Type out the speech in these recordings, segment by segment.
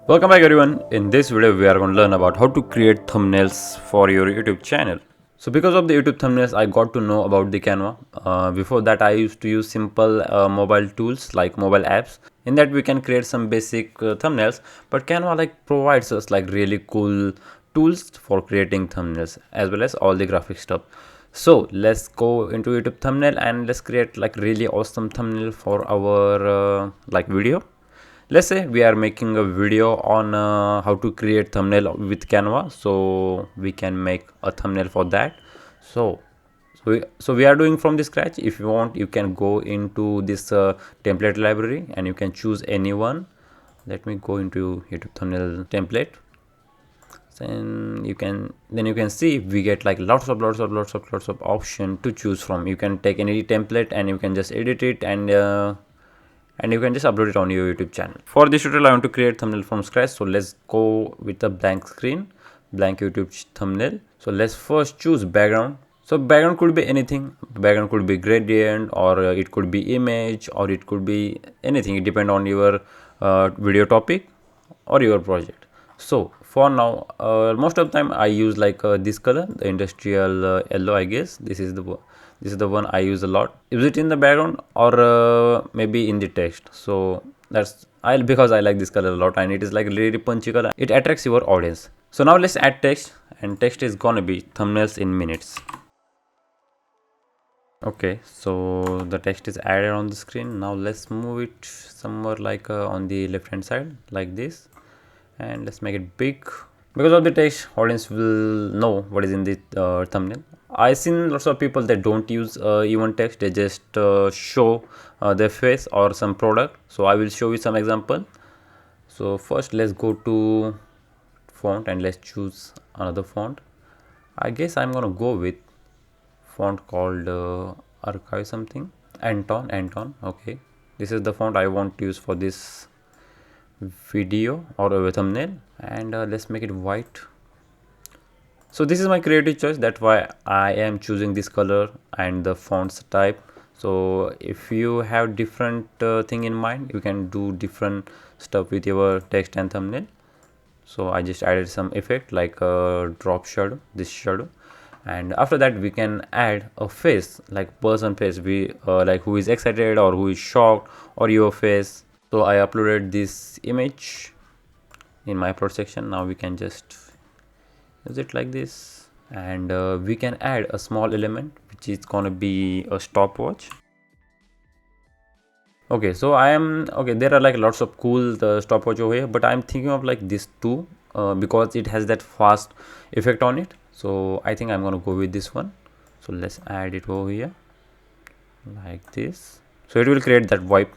Welcome back everyone. In this video we are going to learn about how to create thumbnails for your YouTube channel. So because of the YouTube thumbnails I got to know about the Canva. Before that I used to use simple mobile tools like mobile apps. In that we can create some basic thumbnails, but Canva provides us really cool tools for creating thumbnails as well as all the graphic stuff. So let's go into YouTube thumbnail and let's create really awesome thumbnail for our video. Let's say we are making a video on how to create thumbnail with Canva, so we can make a thumbnail for that. So we are doing from the scratch. If you want, you can go into this template library and you can choose any one. Let me go into YouTube thumbnail template. Then you can see we get lots of option to choose from. You can take any template and you can just edit it and you can just upload it on your YouTube channel. For this tutorial I want to create thumbnail from scratch, so let's go with a blank screen, blank YouTube thumbnail. So let's first choose background. So background could be anything. Background could be gradient, or it could be image, or it could be anything. It depends on your video topic or your project. So for now most of the time I use this color, the industrial yellow. I guess this is the one I use a lot. Use it in the background or maybe in the text. So that's because I like this color a lot and it is really punchy color. It attracts your audience. So now let's add text, and text is gonna be thumbnails in minutes. Okay, so the text is added on the screen. Now let's move it somewhere on the left hand side like this, and let's make it big. Because of the text, audience will know what is in the thumbnail. I've seen lots of people that don't use even text. They just show their face or some product. So I will show you some example. So first let's go to font and let's choose another font. I guess I'm gonna go with font called archive something, Anton. Okay, this is the font I want to use for this video or a thumbnail, and let's make it white. So this is my creative choice, that's why I am choosing this color and the fonts type. So if you have different thing in mind, you can do different stuff with your text and thumbnail. So I just added some effect like a drop shadow, this shadow, and after that we can add a face, like person face, we who is excited or who is shocked, or your face. So I uploaded this image in my upload section. Now we can just use it like this, and we can add a small element which is gonna be a stopwatch. Okay, so there are lots of cool stopwatch over here, but I'm thinking of this too because it has that fast effect on it. So I think I'm gonna go with this one. So let's add it over here like this. So it will create that vibe.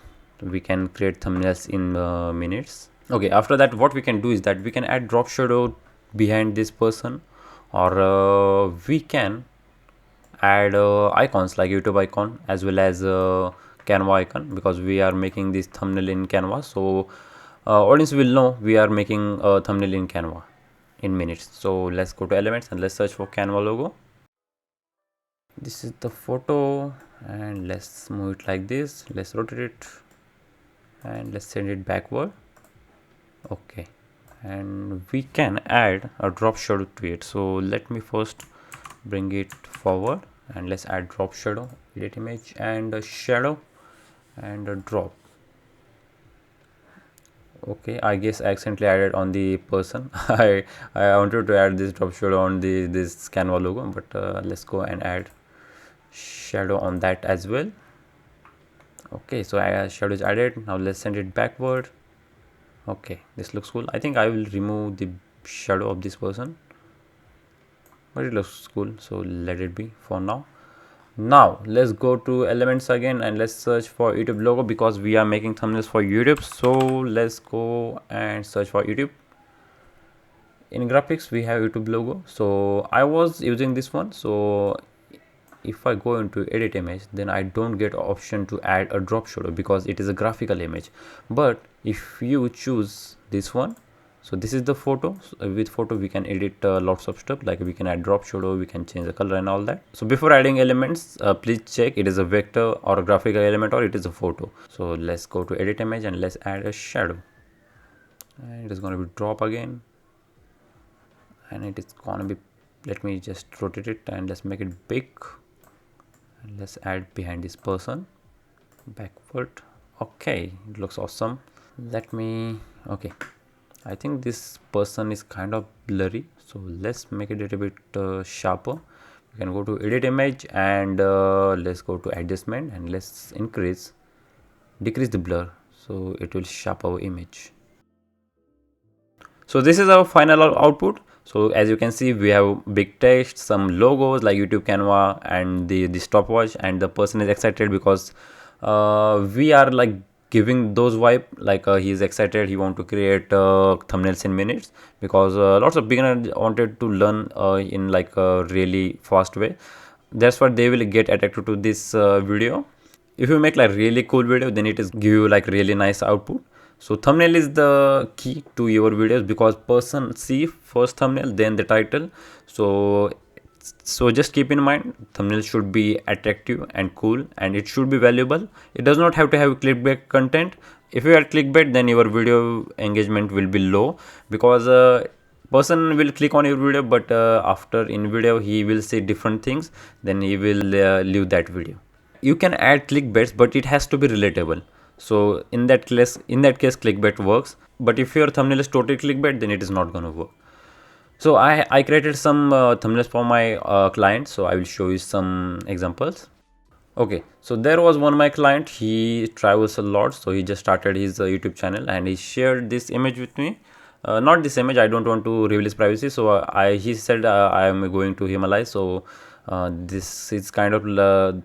We can create thumbnails in minutes. Okay, after that what we can do is that we can add drop shadow behind this person, or we can add icons like YouTube icon as well as Canva icon, because we are making this thumbnail in Canva. So audience will know we are making a thumbnail in Canva in minutes. So let's go to elements and let's search for Canva logo. This is the photo, and let's move it like this. Let's rotate it and let's send it backward. Okay, and we can add a drop shadow to it. So let me first bring it forward and let's add drop shadow, edit image and a shadow and a drop. Okay, I guess I accidentally added on the person. I wanted to add this drop shadow on this Canva logo, but let's go and add shadow on that as well. Okay, so shadow is added. Now let's send it backward. Okay, this looks cool. I think I will remove the shadow of this person, but it looks cool, so let it be for now. Now let's go to elements again and let's search for YouTube logo, because we are making thumbnails for YouTube. So let's go and search for YouTube. In graphics we have YouTube logo, so I was using this one. So if I go into edit image, then I don't get option to add a drop shadow because it is a graphical image. But if you choose this one, so this is the photo. So with photo we can edit lots of stuff, like we can add drop shadow, we can change the color and all that. So before adding elements, please check it is a vector or a graphical element or it is a photo. So let's go to edit image and let's add a shadow. and it is going to be drop again, and it is going to be, let me just rotate it and let's make it big, and let's add behind this person backward. Okay, it looks awesome. Let me, okay, I think this person is kind of blurry, so let's make it a little bit sharper. You can go to edit image and let's go to adjustment and let's decrease the blur, so it will sharp our image. So this is our final output. So as you can see, we have big text, some logos like YouTube, Canva, and the stopwatch, and the person is excited because we are like giving those vibe, like he is excited, he want to create thumbnails in minutes, because lots of beginners wanted to learn in like a really fast way. That's what they will get attracted to this video. If you make like really cool video, then it is give you like really nice output. So thumbnail is the key to your videos, because person see first thumbnail then the title. So just keep in mind, thumbnail should be attractive and cool, and it should be valuable. It does not have to have clickbait content. If you add clickbait, then your video engagement will be low, because person will click on your video, but after in video he will see different things, then he will leave that video. You can add clickbaits, but it has to be relatable. So in that case clickbait works, but if your thumbnail is totally clickbait, then it is not going to work. So I created some thumbnails for my client, so I will show you some examples. Okay, so there was one my client, he travels a lot, so he just started his YouTube channel and he shared this image with me. Not this image, I don't want to reveal his privacy, so he said I am going to Himalayas, so this is kind of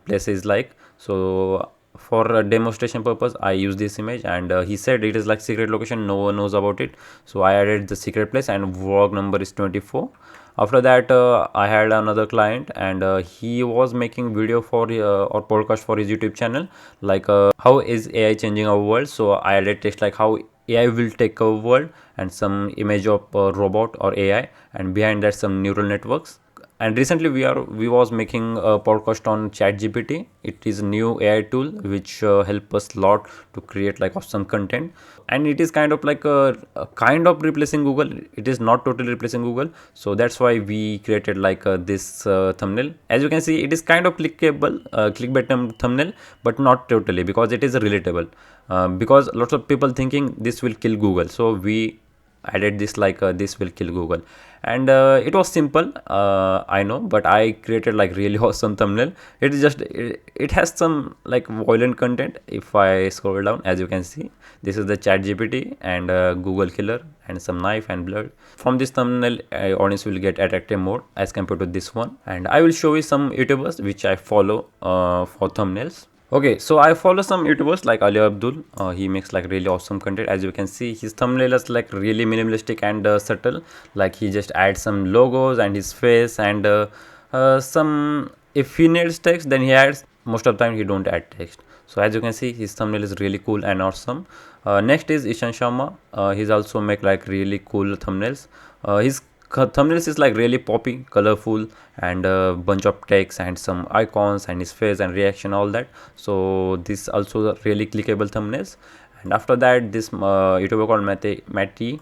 place is like, so for a demonstration purpose I use this image, and he said it is like secret location, no one knows about it, so I added the secret place and vlog number is 24. After that I had another client, and he was making video for or podcast for his YouTube channel, like how is AI changing our world. So I added text like how AI will take our world, and some image of robot or AI, and behind that some neural networks. And recently we was making a podcast on ChatGPT. It is a new AI tool which help us a lot to create like awesome content, and it is kind of like a kind of replacing Google. It is not totally replacing Google, so that's why we created like this thumbnail. As you can see, it is kind of clickable, clickbait thumbnail, but not totally, because it is relatable. Because lots of people thinking this will kill Google, so we added this like this will kill Google. And it was simple, I know, but I created like really awesome thumbnail. It is just it has some like violent content. If I scroll down, as you can see, this is the ChatGPT and Google killer and some knife and blood. From this thumbnail audience will get attractive more as compared to this one. And I will show you some YouTubers which I follow for thumbnails. Okay, so I follow some YouTubers like Ali Abdul. He makes like really awesome content. As you can see, his thumbnail is like really minimalistic and subtle. Like he just adds some logos and his face and some. If he needs text, then he adds. Most of the time, he don't add text. So as you can see, his thumbnail is really cool and awesome. Next is Ishan Sharma. He's also make like really cool thumbnails. His thumbnails is like really poppy, colorful, and a bunch of text and some icons and his face and reaction, all that. So this also really clickable thumbnails. And after that, this YouTuber called Matty,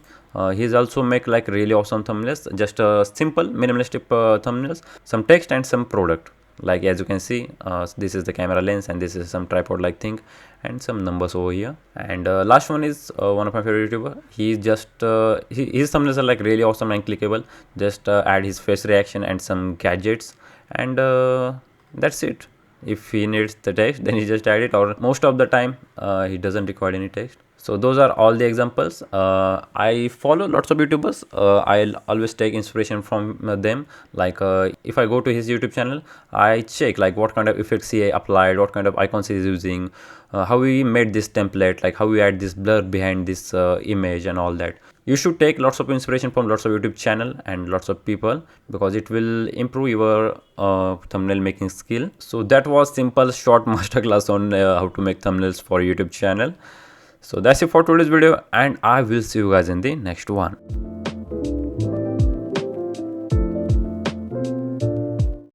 he's also make like really awesome thumbnails, just simple minimalistic thumbnails, some text and some product. Like as you can see, this is the camera lens and this is some tripod like thing and some numbers over here. And last one is one of my favorite YouTuber. He just his thumbnails are like really awesome and clickable. Just add his face reaction and some gadgets, and that's it. If he needs the text, then he just add it, or most of the time he doesn't require any text. So those are all the examples. I follow lots of YouTubers. I'll always take inspiration from them. Like if I go to his YouTube channel, I check like what kind of effects he applied, what kind of icons he is using, how he made this template, like how we add this blur behind this image and all that. You should take lots of inspiration from lots of YouTube channel and lots of people, because it will improve your thumbnail making skill. So that was simple short masterclass on how to make thumbnails for YouTube channel. So that's it for today's video, and I will see you guys in the next one.